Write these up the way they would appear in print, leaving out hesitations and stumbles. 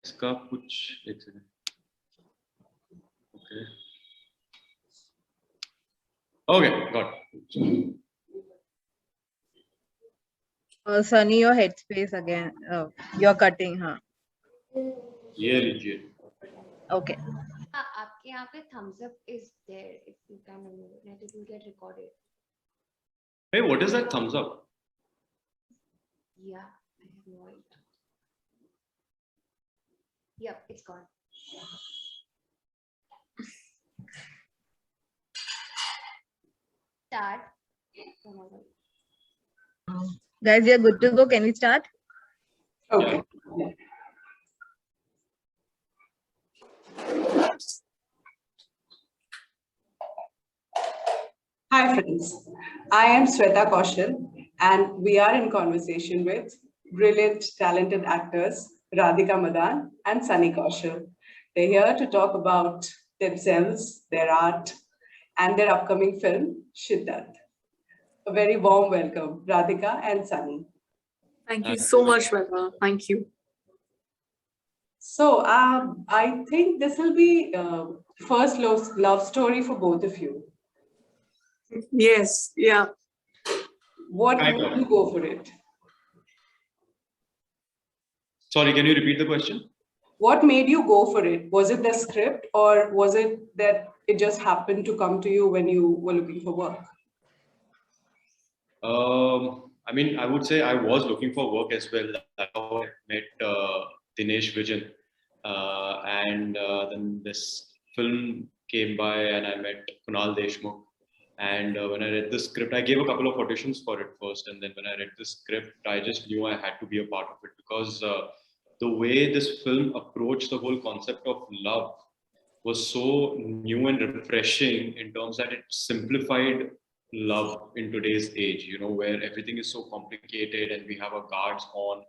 इसका कुछ एक second. Okay, got it. Sunny, your headspace again. You're cutting, huh? ये लीजिए. Okay. आपके यहाँ पे thumbs up is there if you can remove it. It will get recorded. Hey, what is that thumbs up? Yeah, I have no idea. Yep, it's gone. Start. Guys, we are good to go. Can we start? Okay. Hi friends, I am Sweta Kaushal and we are in conversation with brilliant, talented actors Radhika Madan and Sunny Kaushal. They're here to talk about themselves, their art, and their upcoming film, Shiddat. A very warm welcome, Radhika and Sunny. Thank you so much, Sweta. Thank you. So I think this will be first love story for both of you. Yes, yeah. What made you go for it? Sorry, can you repeat the question? What made you go for it? Was it the script or was it that it just happened to come to you when you were looking for work? I mean, I would say I was looking for work as well. That's how I met Dinesh Vijan. And then this film came by and I met Kunal Deshmukh. And when I read the script, I gave a couple of auditions for it first. And then when I read the script, I just knew I had to be a part of it because the way this film approached the whole concept of love was so new and refreshing in terms that it simplified love in today's age, you know, where everything is so complicated and we have our guards on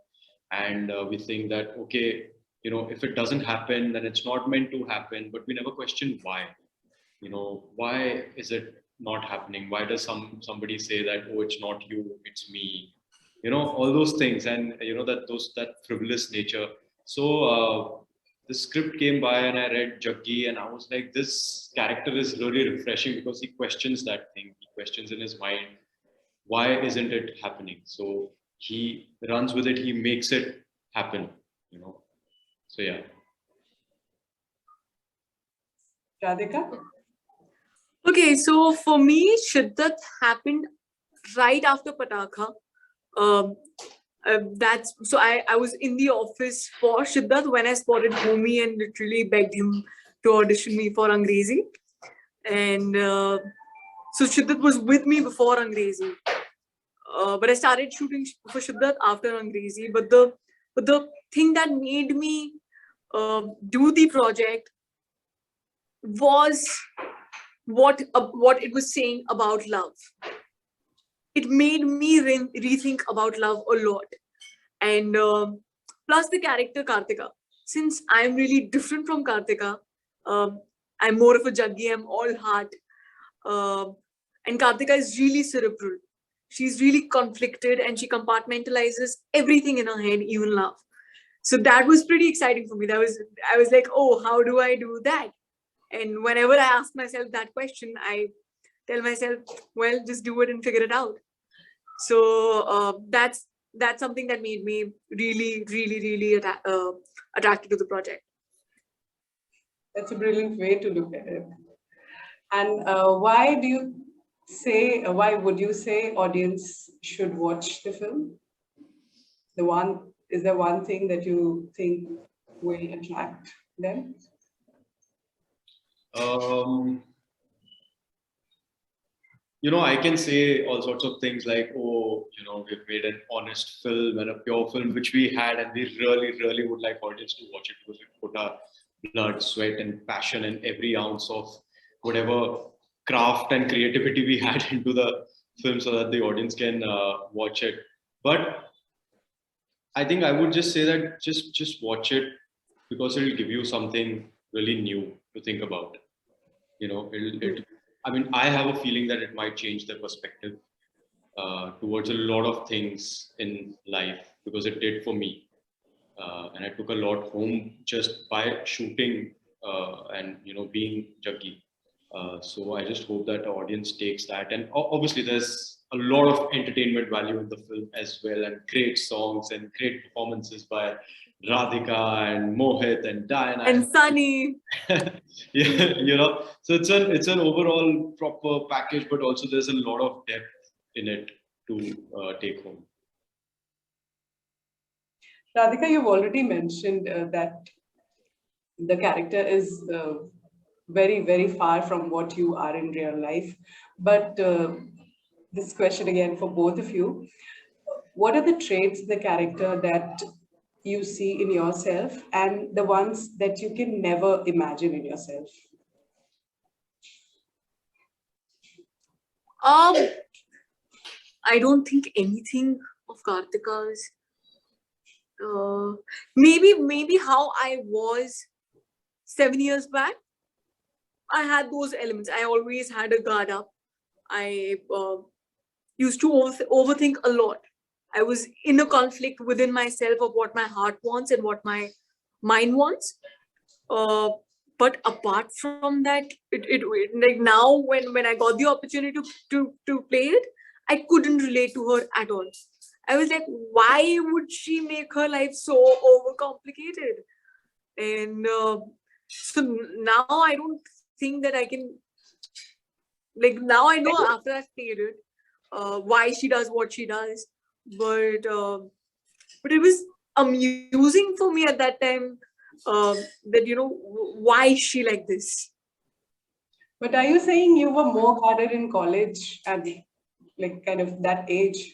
and we think that, okay, you know, if it doesn't happen, then it's not meant to happen, but we never question why. You know, why is it not happening? Why does somebody say that, oh, it's not you, it's me? You know, all those things, and you know that frivolous nature. So the script came by, and I read Jaggi, and I was like, this character is really refreshing because he questions that thing. He questions in his mind, why isn't it happening? So he runs with it. He makes it happen. You know. So yeah. Radhika? Okay, so for me, Shiddat happened right after Pataka. That's so I was in the office for Shiddat when I spotted Homie and literally begged him to audition me for Angrezi. And so Shiddat was with me before Angrezi. But I started shooting for Shiddat after Angrezi. But the thing that made me do the project was what it was saying about love. It made me rethink about love a lot. And plus the character Kartika. Since I'm really different from Kartika, I'm more of a Jaggi, I'm all heart. And Kartika is really cerebral. She's really conflicted and she compartmentalizes everything in her head, even love. So that was pretty exciting for me. I was like, oh, how do I do that? And whenever I ask myself that question, I tell myself, well, just do it and figure it out. So that's something that made me really attracted to the project. That's a brilliant way to look at it. And why would you say audience should watch the film? Is there one thing that you think will attract them? You know, I can say all sorts of things like, oh, you know, we've made an honest film and a pure film, which we had, and we really would like audience to watch it because we put our blood, sweat, and passion and every ounce of whatever craft and creativity we had into the film so that the audience can watch it. But I think I would just say that just watch it because it will give you something really new to think about. You know, I mean, I have a feeling that it might change their perspective towards a lot of things in life because it did for me. and I took a lot home just by shooting and being Jaggi. So I just hope that the audience takes that, and obviously there's a lot of entertainment value in the film as well, and great songs and great performances by Radhika and Mohit and Diana And Sunny. yeah, so it's an overall proper package, but also there's a lot of depth in it to take home. Radhika, you've already mentioned that the character is very, very far from what you are in real life. But this question again for both of you. What are the traits in the character that you see in yourself and the ones that you can never imagine in yourself? I don't think anything of Kartika's. Maybe how I was 7 years back. I had those elements. I always had a guard up. I used to overthink a lot. I was in a conflict within myself of what my heart wants and what my mind wants. But apart from that, it like now when I got the opportunity to play it, I couldn't relate to her at all. I was like, why would she make her life so overcomplicated? And so now I don't think that I can, like, now I know after I've played it why she does what she does, but it was amusing for me at that time that why is she like this. But are you saying you were more harder in college at like kind of that age?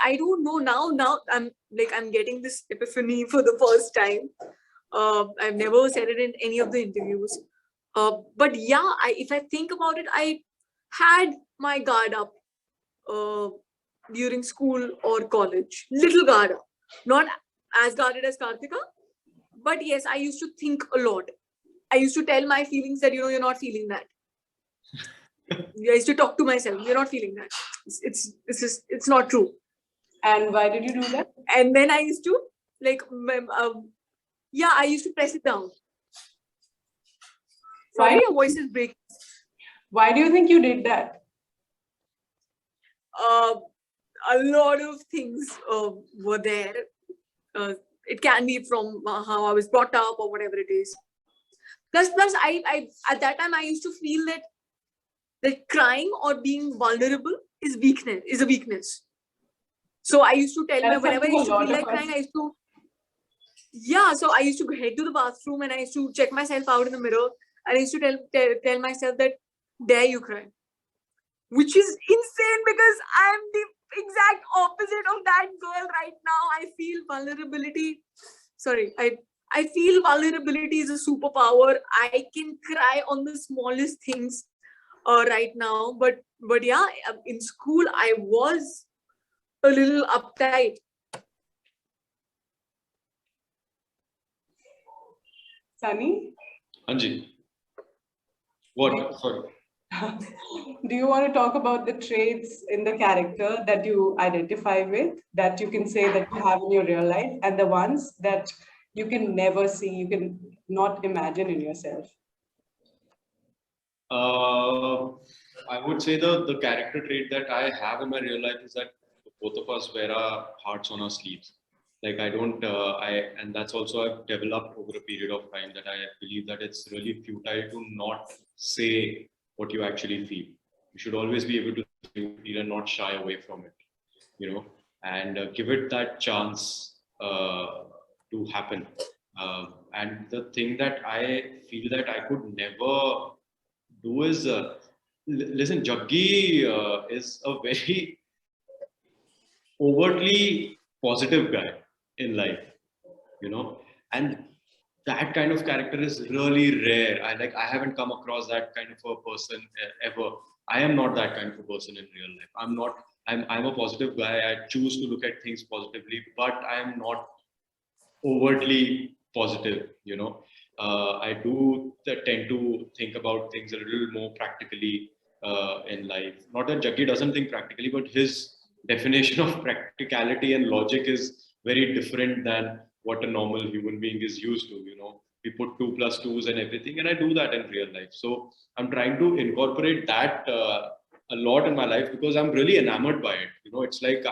I don't know now I'm getting this epiphany for the first time. I've never said it in any of the interviews. But yeah, if I think about it, I had my guard up during school or college. Little guard up. Not as guarded as Kartika, but yes, I used to think a lot. I used to tell my feelings that, you're not feeling that. I used to talk to myself, you're not feeling that. It's not true. And why did you do that? And then I used to I used to press it down. Sorry, your voice is breaking. Why do you think you did that? A lot of things were there. It can be from how I was brought up or whatever it is. Plus, I at that time I used to feel that crying or being vulnerable is a weakness. So I used to tell my whenever I used to feel like crying, I used to so I used to head to the bathroom and I used to check myself out in the mirror and I used to tell myself that dare you cry, which is insane because I'm the exact opposite of that girl right now. I feel vulnerability. Sorry, I feel vulnerability is a superpower. I can cry on the smallest things right now. But yeah, in school I was a little uptight. Sunny? Anji, what? Sorry. Do you want to talk about the traits in the character that you identify with, that you can say that you have in your real life, and the ones that you can never see, you can not imagine in yourself? I would say the character trait that I have in my real life is that both of us wear our hearts on our sleeves. Like and that's also I've developed over a period of time, that I believe that it's really futile to not say what you actually feel. You should always be able to feel and not shy away from it, and give it that chance to happen. And the thing that I feel that I could never do is listen. Jaggi is a very overtly positive guy in life, and that kind of character is really rare. I haven't come across that kind of a person ever. I am not that kind of a person in real life. I'm a positive guy. I choose to look at things positively, but I am not overtly positive. I do tend to think about things a little more practically. in life. Not that Jaggi doesn't think practically, but his definition of practicality and logic is very different than what a normal human being is used to. You know, we put 2 + 2s and everything, and I do that in real life. So I'm trying to incorporate that a lot in my life because I'm really enamored by it. You know, it's like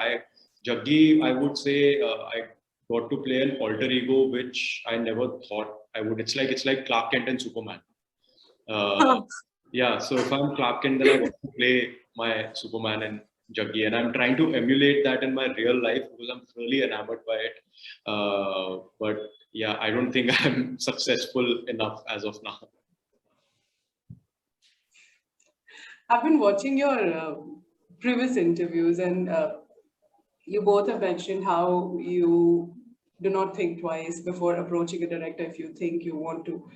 Jaggi, I would say I got to play an alter ego, which I never thought I would. It's like Clark Kent and Superman. Yeah, so if I'm Clark Kent, then I got to play my Superman and Jaggi, and I'm trying to emulate that in my real life because I'm really enamored by it. But yeah, I don't think I'm successful enough as of now. I've been watching your previous interviews, and you both have mentioned how you do not think twice before approaching a director if you think you want to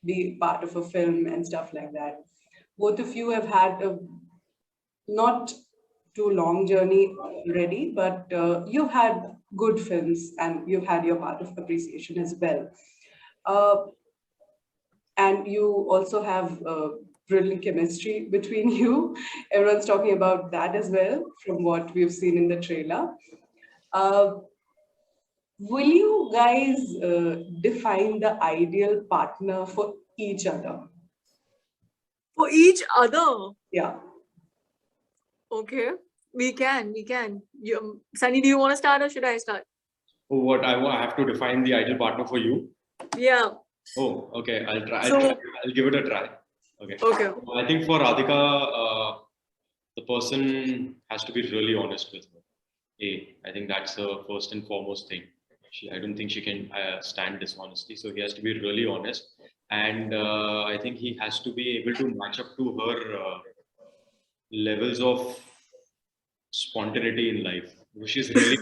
be part of a film and stuff like that. Both of you have had a not too long journey already, but you've had good films and you've had your part of appreciation as well. And you also have brilliant chemistry between you. Everyone's talking about that as well from what we've seen in the trailer. Will you guys define the ideal partner for each other? For each other. Yeah. Okay. We can. Sunny, do you want to start or should I start? Oh, what I have to define the ideal partner for you? Yeah. Oh, okay. I'll try. So- I'll give it a try. Okay. Okay. I think for Radhika, the person has to be really honest with her. I think that's the first and foremost thing. I don't think she can stand dishonesty. So he has to be really honest, and I think he has to be able to match up to her levels of spontaneity in life. She's really,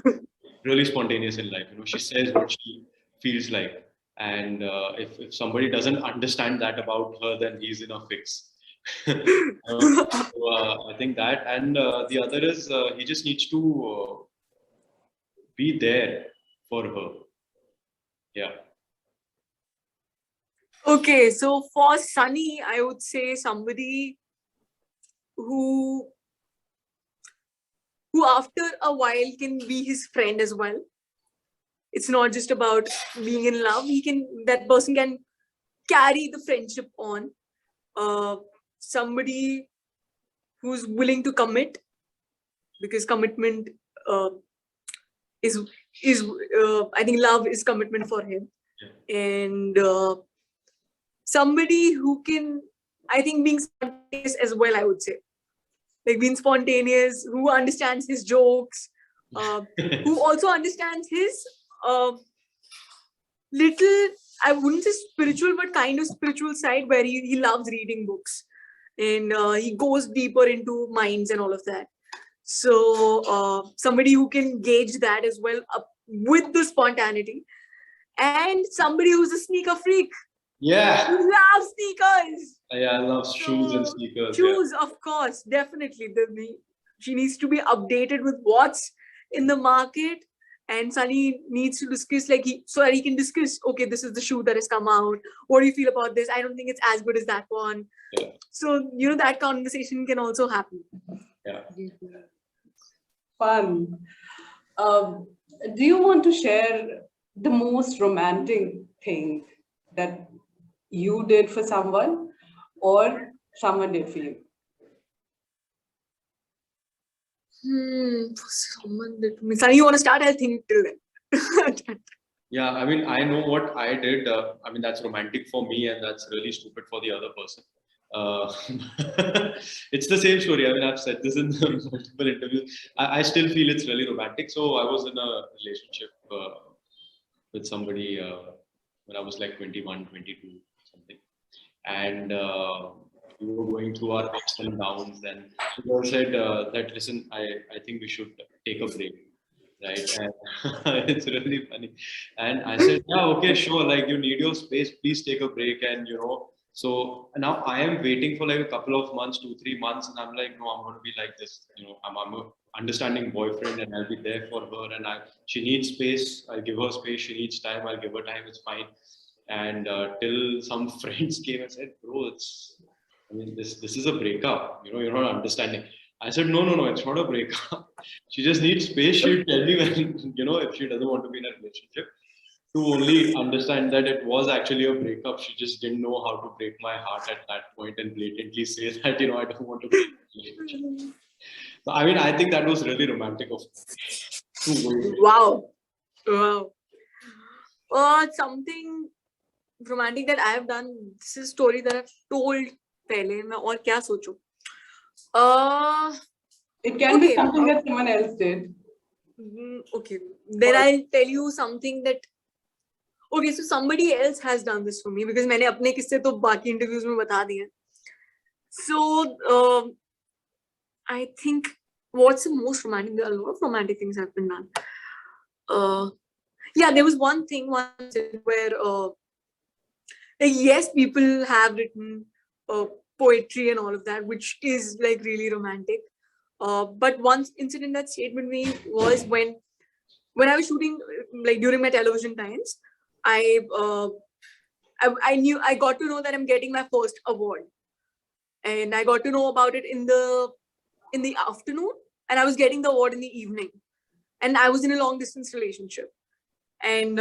really spontaneous in life. You know, she says what she feels like, and if somebody doesn't understand that about her, then he's in a fix. I think that, and the other is he just needs to be there for her. Yeah. Okay, so for Sunny, I would say somebody who after a while can be his friend as well. It's not just about being in love. That person can carry the friendship on. Somebody who's willing to commit, because commitment is I think love is commitment for him. And somebody who can, I think, being spontaneous as well, I would say. Like being spontaneous, who understands his jokes, who also understands his little, I wouldn't say spiritual, but kind of spiritual side where he loves reading books. And he goes deeper into minds and all of that. So somebody who can gauge that as well with the spontaneity. And somebody who's a sneaker freak. Yeah. Who loves sneakers. Yeah, I love shoes and sneakers. Shoes, of course, definitely. She needs to be updated with what's in the market, and Sunny needs to discuss so that he can discuss. Okay, this is the shoe that has come out. What do you feel about this? I don't think it's as good as that one. Yeah. So that conversation can also happen. Yeah. Fun. Do you want to share the most romantic thing that you did for someone or someone did for you? Someone did. Sunny, you want to start? I'll think till then. Yeah, I mean, I know what I did. I mean, that's romantic for me, and that's really stupid for the other person. It's the same story. I mean, I've said this in multiple interviews. I still feel it's really romantic. So I was in a relationship with somebody when I was like 21, 22, something. And we were going through our ups and downs. And the girl said that, listen, I think we should take a break. Right. And it's really funny. And I said, yeah, okay, sure. Like you need your space, please take a break. And so now I am waiting for like a couple of months, 2-3 months. And I'm like, no, I'm going to be like this. I'm a understanding boyfriend and I'll be there for her. And she needs space. I'll give her space. She needs time. I'll give her time. It's fine. And till some friends came and said, bro, I mean, this is a breakup. You're not understanding. I said, no, it's not a breakup. She just needs space. She'll tell me when, if she doesn't want to be in a relationship. To only understand that it was actually a breakup. She just didn't know how to break my heart at that point and blatantly say that, I don't want to be in a relationship. So, I mean, I think that was really romantic of me. Wow. Something romantic that I have done. This is a story that I've told पहले. मैं और क्या सोचूं? It can be Okay, something that someone else did. Okay, then I'll tell you something that. Okay, so somebody else has done this for me because मैंने अपने किस्से तो बाकी interviews में बता दिए. So I think what's the most romantic? There are a lot of romantic things have been done. Yeah, there was one thing once where yes, people have written poetry and all of that, which is like really romantic. But one incident that stayed with me was when I was shooting, like during my television times, I got to know that I'm getting my first award, and I got to know about it in the afternoon, and I was getting the award in the evening, and I was in a long distance relationship, and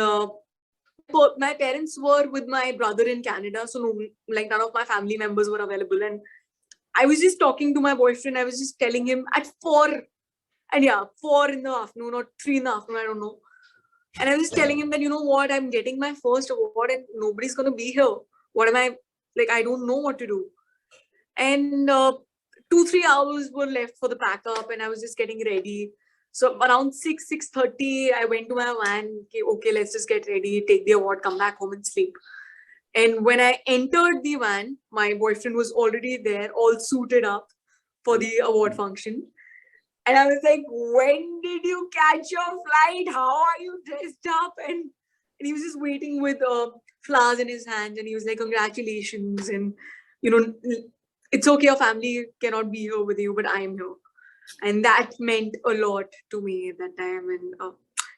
my parents were with my brother in Canada, so none of my family members were available, and I was just talking to my boyfriend. I was just telling him at 4 in the afternoon or 3 in the afternoon, I don't know. And I was telling him that, you know what, I'm getting my first award and nobody's going to be here. What am I, like, I don't know what to do. And 2-3 hours were left for the pack up and I was just getting ready. So around 6:30, I went to my van. Okay, let's just get ready, take the award, come back home and sleep. And when I entered the van, my boyfriend was already there, all suited up for the award function. And I was like, when did you catch your flight? How are you dressed up? And he was just waiting with flowers in his hand. And he was like, congratulations. And, it's okay, your family cannot be here with you, but I am here. And that meant a lot to me at that time. And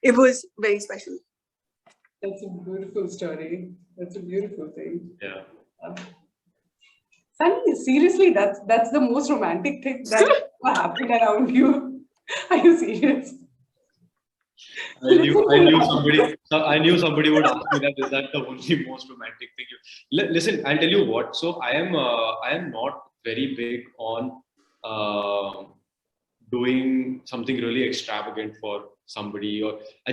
it was very special. That's a beautiful story. That's a beautiful thing. Yeah. Sunny, seriously, that's the most romantic thing that happened around you. Are you serious? I knew somebody would ask me that. Is that the only most romantic thing? Listen, I'll tell you what. So I am not very big on doing something really extravagant for somebody, or I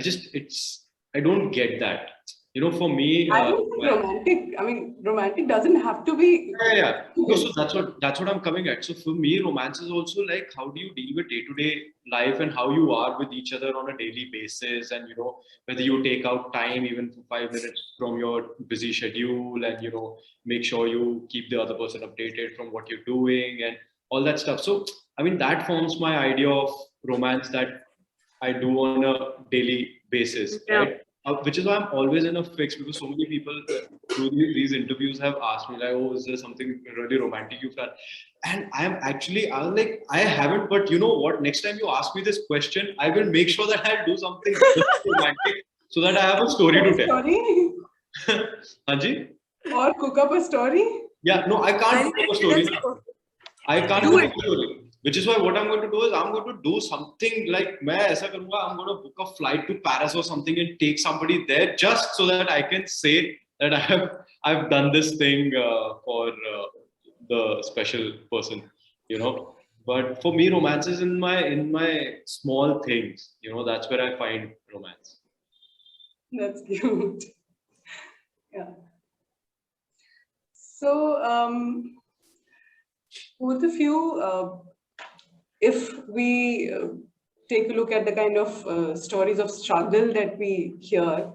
don't get that. For me, I don't think romantic. I mean, romantic doesn't have to be. Yeah. No, so that's what I'm coming at. So for me, romance is also like, how do you deal with day-to-day life and how you are with each other on a daily basis, and whether you take out time even for 5 minutes from your busy schedule, and make sure you keep the other person updated from what you're doing and all that stuff. So I mean, that forms my idea of romance that I do on a daily basis, right? Which is why I'm always in a fix, because so many people through these interviews have asked me like, oh, is there something really romantic you've done? And I was like, I haven't, but you know what? Next time you ask me this question, I will make sure that I'll do something romantic so that I have a story to tell. Story? Hanji? Or cook up a story? Yeah, no, I can't cook up a story. I can't cook up a story. Which is why what I'm going to do is I'm going to do something like I'm going to book a flight to Paris or something and take somebody there just so that I can say that I've done this thing for the special person, But for me, romance is in my small things, That's where I find romance. That's cute. Yeah. So, both of you. If we take a look at the kind of stories of struggle that we hear,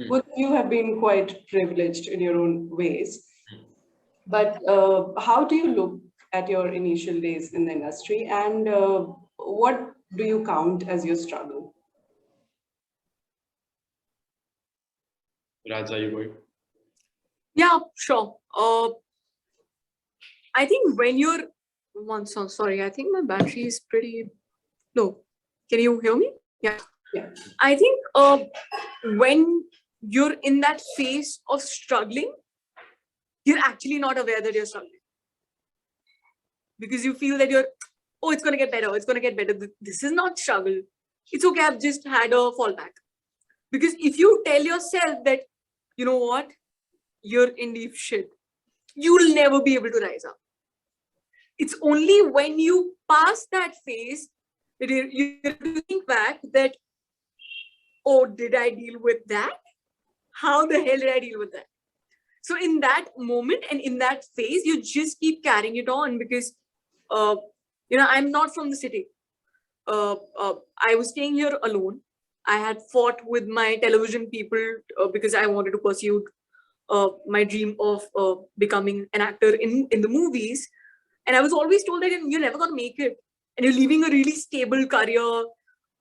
both of you have been quite privileged in your own ways. But how do you look at your initial days in the industry, and what do you count as your struggle? Raj, are you going? Yeah, sure. I think when you're sorry, I think my battery is pretty low. Can you hear me? Yeah. I think when you're in that phase of struggling, you're actually not aware that you're struggling. because you feel that oh, it's going to get better. It's going to get better. This is not struggle. It's okay. I've just had a fallback. Because if you tell yourself that, you know what, you're in deep shit, you'll never be able to rise up. It's only when you pass that phase that you think back that, oh, did I deal with that? How the hell did I deal with that? So in that moment and in that phase, you just keep carrying it on because, I'm not from the city. I was staying here alone. I had fought with my television people because I wanted to pursue my dream of becoming an actor in the movies. And I was always told that you're never going to make it. And you're leaving a really stable career.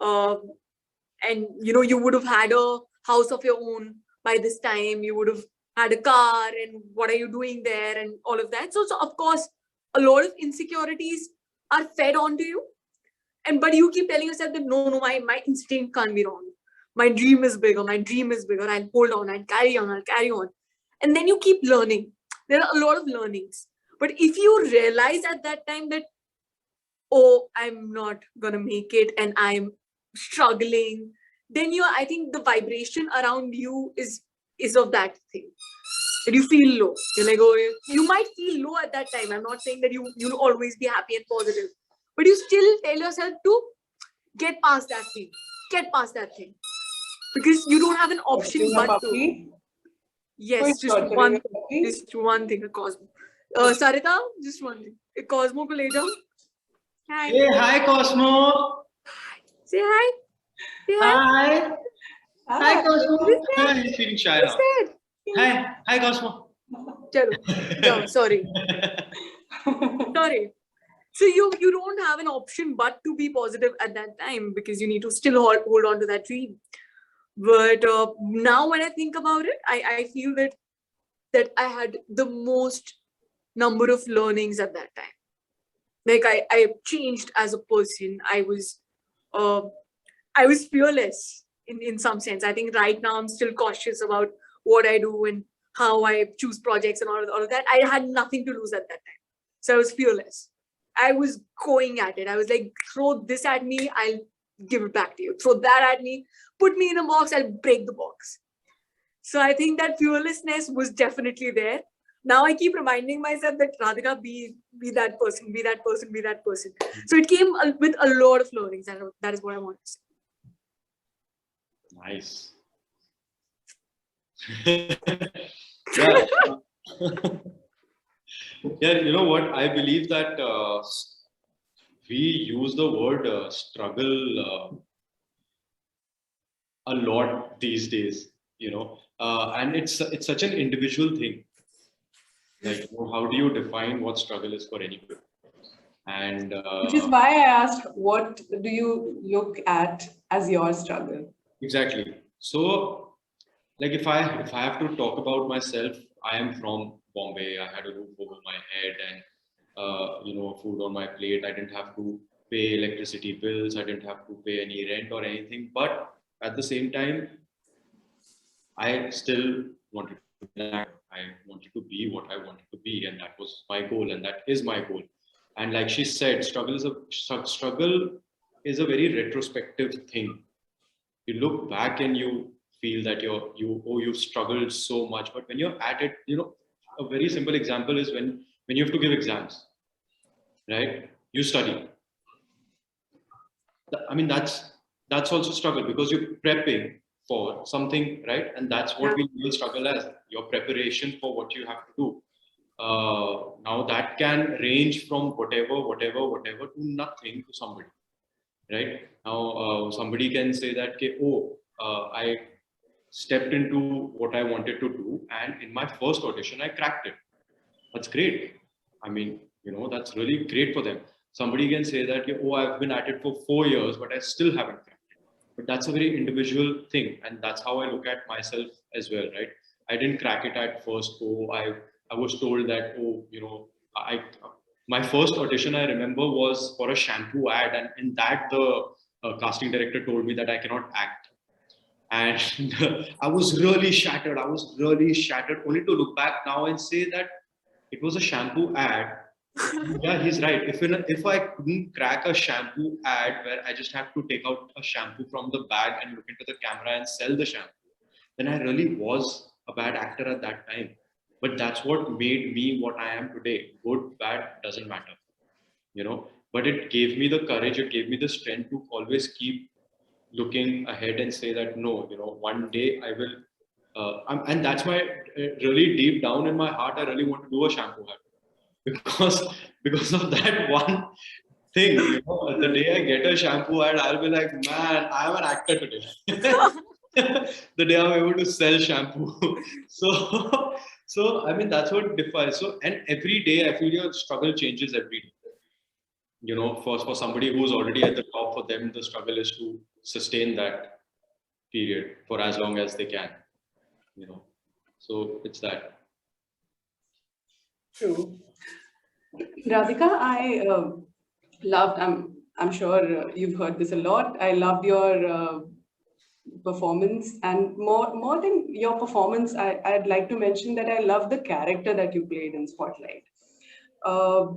And, you would have had a house of your own by this time. You would have had a car. And what are you doing there? And all of that. So of course, a lot of insecurities are fed onto you. But you keep telling yourself that, no, my instinct can't be wrong. My dream is bigger. I'll hold on. I'll carry on. And then you keep learning. There are a lot of learnings. But if you realize at that time that, oh, I'm not going to make it and I'm struggling, then I think the vibration around you is of that thing. That you feel low. You're like, oh, you might feel low at that time. I'm not saying that you'll always be happy and positive. But you still tell yourself to get past that thing. Because you don't have an option but to. Yes, just one thing, a Cosmo. Sarita, just one thing. A Cosmo ko le jao. Hi. Hey, hi Cosmo. Say hi. Say Hi. Hi Cosmo. Hi. He's feeling shy now. Hi Cosmo. Chalo. No, sorry. Sorry. So you don't have an option but to be positive at that time because you need to still hold on to that dream. But now when I think about it, I feel that I had the most number of learnings at that time. Like I changed as a person. I was fearless in some sense. I think right now I'm still cautious about what I do and how I choose projects and all of that. I had nothing to lose at that time. So I was fearless. I was going at it. I was like, throw this at me, I'll give it back to you. Throw that at me, put me in a box, I'll break the box. So I think that fearlessness was definitely there. Now I keep reminding myself that Radhika, be that person, be that person, be that person. So it came with a lot of learnings, and that is what I want to say. Nice. Yeah. Yeah, you know what? I believe that we use the word struggle a lot these days, and it's such an individual thing. Like, how do you define what struggle is for anybody? And which is why I asked, what do you look at as your struggle? Exactly. So, like, if I have to talk about myself, I am from Bombay. I had a roof over my head and food on my plate. I didn't have to pay electricity bills. I didn't have to pay any rent or anything. But at the same time, I still wanted to be an actor. I wanted to be what I wanted to be, and that was my goal, and that is my goal. And like she said, struggle is a very retrospective thing. You look back and you feel that you've struggled so much, but when you're at it, a very simple example is when you have to give exams, right? You study. I mean, that's also struggle because you're prepping for something, right? And that's what we will struggle as, your preparation for what you have to do. Now that can range from whatever to nothing to somebody, right? Now somebody can say that, I stepped into what I wanted to do, and in my first audition I cracked it. That's great. I mean, that's really great for them. Somebody can say that, I've been at it for 4 years, but I still haven't cracked it. But that's a very individual thing, and that's how I look at myself as well, right? I didn't crack it at first. I was told that, my first audition I remember was for a shampoo ad, and in that the casting director told me that I cannot act. And I was really shattered. Only to look back now and say that it was a shampoo ad Yeah, he's right. If I couldn't crack a shampoo ad where I just have to take out a shampoo from the bag and look into the camera and sell the shampoo, then I really was a bad actor at that time. But that's what made me what I am today. Good, bad, doesn't matter, you know. But it gave me the courage, it gave me the strength to always keep looking ahead and say that no, you know, one day I will. And that's why, really deep down in my heart, I really want to do a shampoo ad because because of that one thing. You know, the day I get a shampoo ad, I'll be like, man, I'm an actor today. The day I'm able to sell shampoo. So, so I mean, that's what defines. So, and every day I feel your struggle changes every day. You know, for somebody who's already at the top, for them the struggle is to sustain that period for as long as they can. You know, so it's that. True. Radhika, I loved. I'm sure you've heard this a lot. I loved your performance, and more than your performance, I'd like to mention that I love the character that you played in Spotlight. Uh,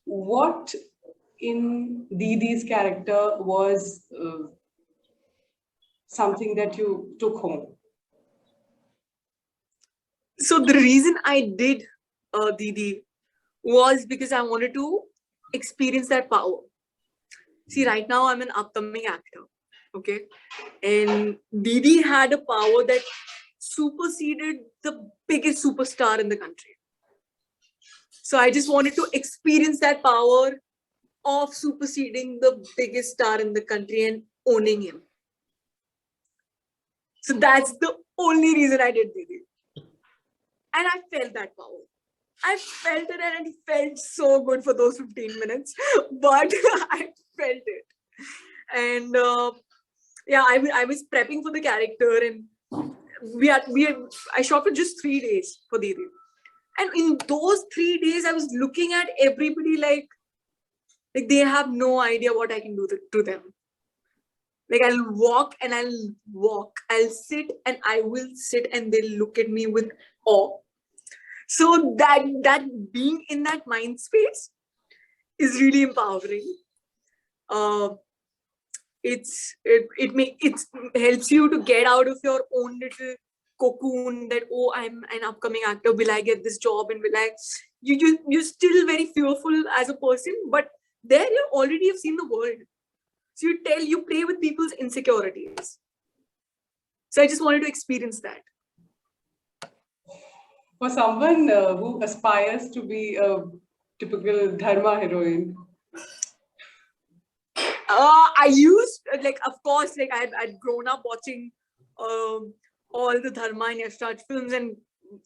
what in Didi's character was something that you took home? So the reason I did Didi was because I wanted to experience that power. See, right now I'm an upcoming actor, okay? And Didi had a power that superseded the biggest superstar in the country. So I just wanted to experience that power of superseding the biggest star in the country and owning him. So that's the only reason I did Didi. And I felt that power. I felt it and it felt so good for those 15 minutes, but I felt it. And yeah, I was prepping for the character, and I shot for just 3 days for Didi. And in those 3 days, I was looking at everybody like they have no idea what I can do to them. Like I'll walk and I'll walk. I'll sit and I will sit and they'll look at me with awe. So that being in that mind space is really empowering. It helps you to get out of your own little cocoon that, oh, I'm an upcoming actor, will I get this job, and will I, you're still very fearful as a person, but there you already have seen the world, so you play with people's insecurities. So I just wanted to experience that. For someone who aspires to be a typical dharma heroine, I used, like, of course, like I'd grown up watching all the Dharma and Yashraj films, and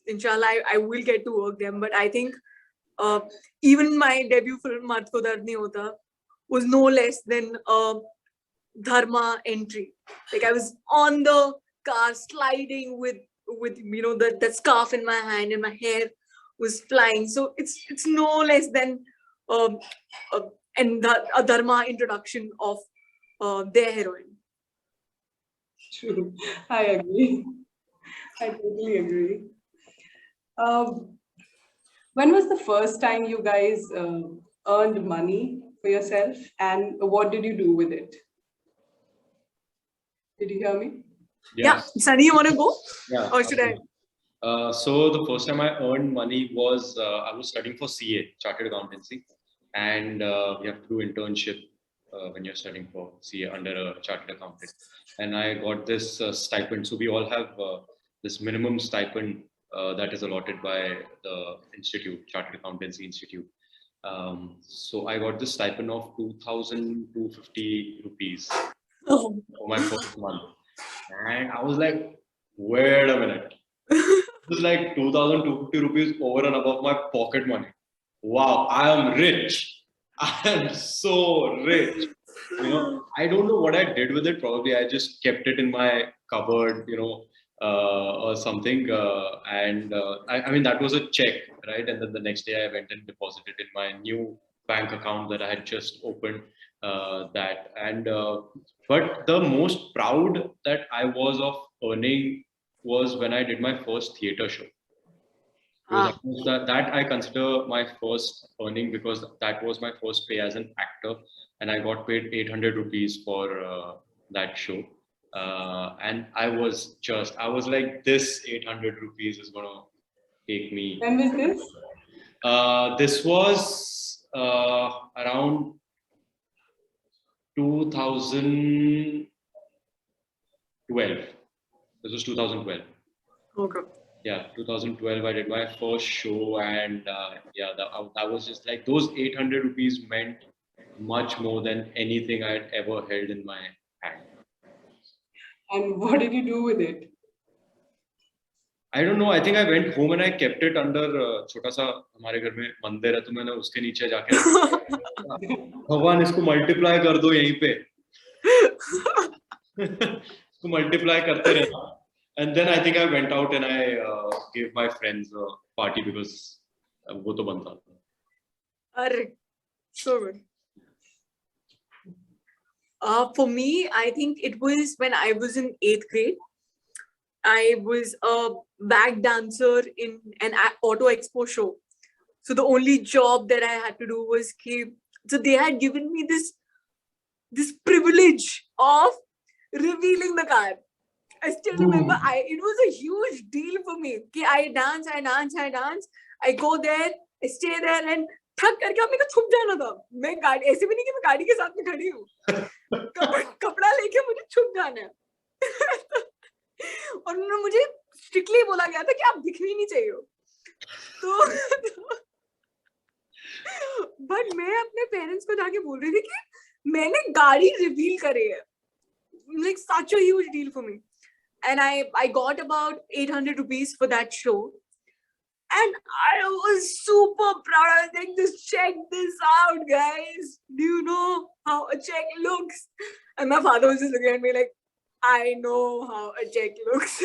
inshallah I will get to work them. But I think even my debut film Mard Ko Dard Nahi Hota was no less than a Dharma entry. Like I was on the car sliding with that scarf in my hand and my hair was flying. So it's no less than a Dharma introduction of their heroine. true, I agree. I totally agree. When was the first time you guys earned money for yourself, and what did you do with it? Did you hear me? Yeah, Sunny, you want to go? Yeah. Or should I? So the first time I earned money was I was studying for CA, Chartered Accountancy, and you have to do internship when you're studying for CA under a chartered accountant. And I got this stipend. So we all have this minimum stipend that is allotted by the institute, Chartered Accountancy Institute. So I got this stipend of 2,250 rupees Oh. for my first month, and I was like, wait a minute. It was like 2,250 rupees over and above my pocket money. Wow, I am rich. I am so rich. You know, I don't know what I did with it. Probably I just kept it in my cupboard, or something. I mean, that was a check, right? And then the next day I went and deposited in my new bank account that I had just opened. But the most proud that I was of earning was when I did my first theater show. Because that I consider my first earning, because that was my first pay as an actor, and I got paid 800 rupees for that show. And I was like, this 800 rupees is gonna take me. When was this? This was around 2012. This was 2012. Okay. Yeah, 2012. I did my first show, and that was just like, those 800 rupees meant much more than anything I had ever held in my hand. And what did you do with it? I don't know. I think I went home and I kept it under छोटा सा हमारे घर में मंदिर है, तो मैंने उसके नीचे जाके भगवान इसको मल्टीप्लाई कर दो यहीं पे इसको मल्टीप्लाई करते रहना. And then I think I went out and I gave my friends a party, because वो तो बनता था. Arre, so good. For me, I think it was when I was in 8th grade. I was a back dancer in an auto expo show. So the only job that I had to do was so they had given me this privilege of revealing the car. I still remember, it was a huge deal for me. I dance. I go there, I stay there, and थक करके अपने को छुप जाना था. मैं गाड़ी ऐसे भी नहीं कि मैं गाड़ी के साथ में खड़ी हूँ. कपड़ा लेके मुझे छुप जाना है. और उन्होंने मुझे स्ट्रिक्टली बोला गया था कि आप दिखनी नहीं चाहिए हो. तो बट मैं अपने पेरेंट्स को जाके बोल रही थी कि मैंने गाड़ी रिवील करी है. Like such a huge deal for me. And I got about 800 rupees for that show. And I was super proud. I was like, just check this out, guys. Do you know how a check looks? And my father was just looking at me like, I know how a check looks.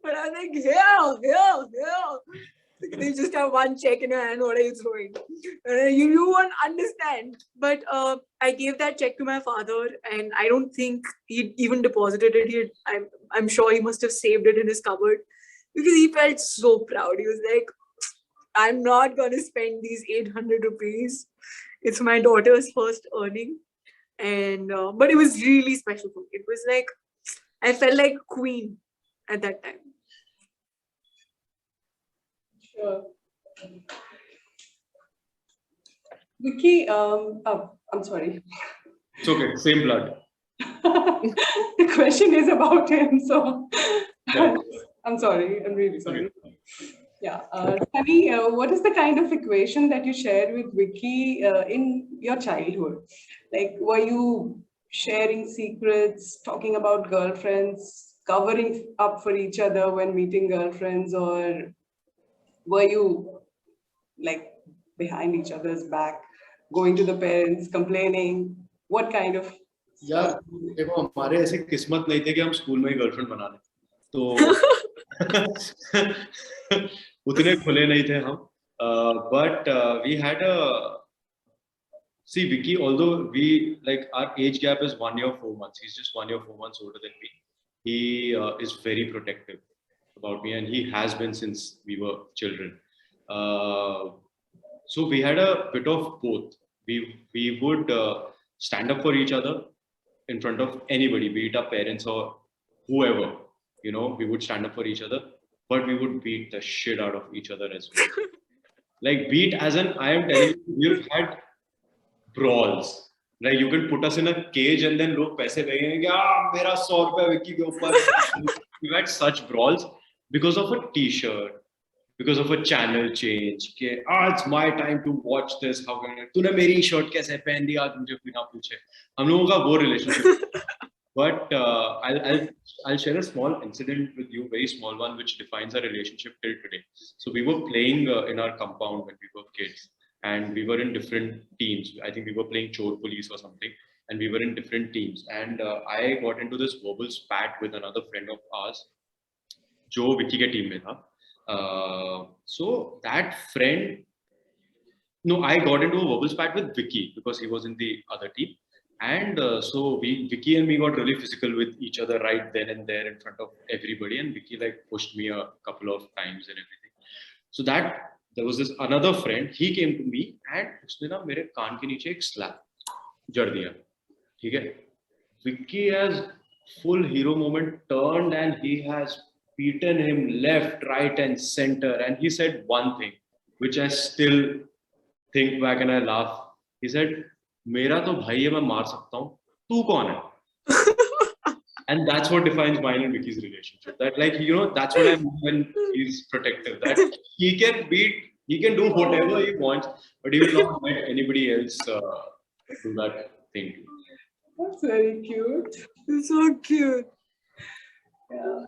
But I was like, here. You just have one check in your hand. What are you throwing? You won't understand. But I gave that check to my father, and I don't think he even deposited it. I'm sure he must have saved it in his cupboard, because he felt so proud. He was like, I'm not going to spend these 800 rupees. It's my daughter's first earning. And but it was really special for me. It was like, I felt like a queen at that time. Sure. Vicky, I'm sorry. It's okay. Same blood. The question is about him, so Yeah. I'm sorry. I'm really sorry. Yeah. Sunny, what is the kind of equation that you shared with Vicky in your childhood? Like, were you sharing secrets, talking about girlfriends, covering up for each other when meeting girlfriends, or were you like behind each other's back, going to the parents, complaining? What kind of? यार देखो, हमारे ऐसे किस्मत नहीं थे कि हम school में ही गर्लफ्रेंड बना लें, तो उतने खुले नहीं थे हम. But we had see, Vicky, although we, like, our age gap is 1 year 4 months. He's just 1 year 4 months older than me. He is very protective about me, and he has been since we were children. So we had a bit of both. We would stand up for each other in front of anybody, be it our parents or whoever. You know, we would stand up for each other, but we would beat the shit out of each other as well. Like, beat as in, I am telling you, we've had brawls. Like, you can put us in a cage and then लोग पैसे देंगे कि मेरा 100 रुपया विक्की के ऊपर. We've had such brawls because of a t-shirt, because of a channel change. कि it's my time to watch this. How can तूने मेरी shirt कैसे पहन दी आज मुझे बिना पूछे. हम लोगों का वो relationship. But I'll share a small incident with you, very small one, which defines our relationship till today. So we were playing in our compound when we were kids, and we were in different teams. I think we were playing Chor Police or something, and we were in different teams. And I got into this verbal spat with another friend of ours, जो विक्की के team में था. So that friend, no, I got into a verbal spat with Vicky because he was in the other team. And so Vicky and me got really physical with each other right then and there in front of everybody. And Vicky like pushed me a couple of times and everything. So that there was this another friend. He came to me and उसने ना मेरे कान के नीचे एक slap जड़ दिया. ठीक है? Vicky has full hero moment turned and he has beaten him left, right, and center. And he said one thing, which I still think back and I laugh. He said, "मेरा तो भाई है मैं मार सकता हूँ, तू कौन है?" And that's what defines mine and Vicky's relationship. That like that's what I mean when he's protective. That he can do whatever he wants, but he will not let anybody else do that thing. That's very cute. It's so cute. Yeah.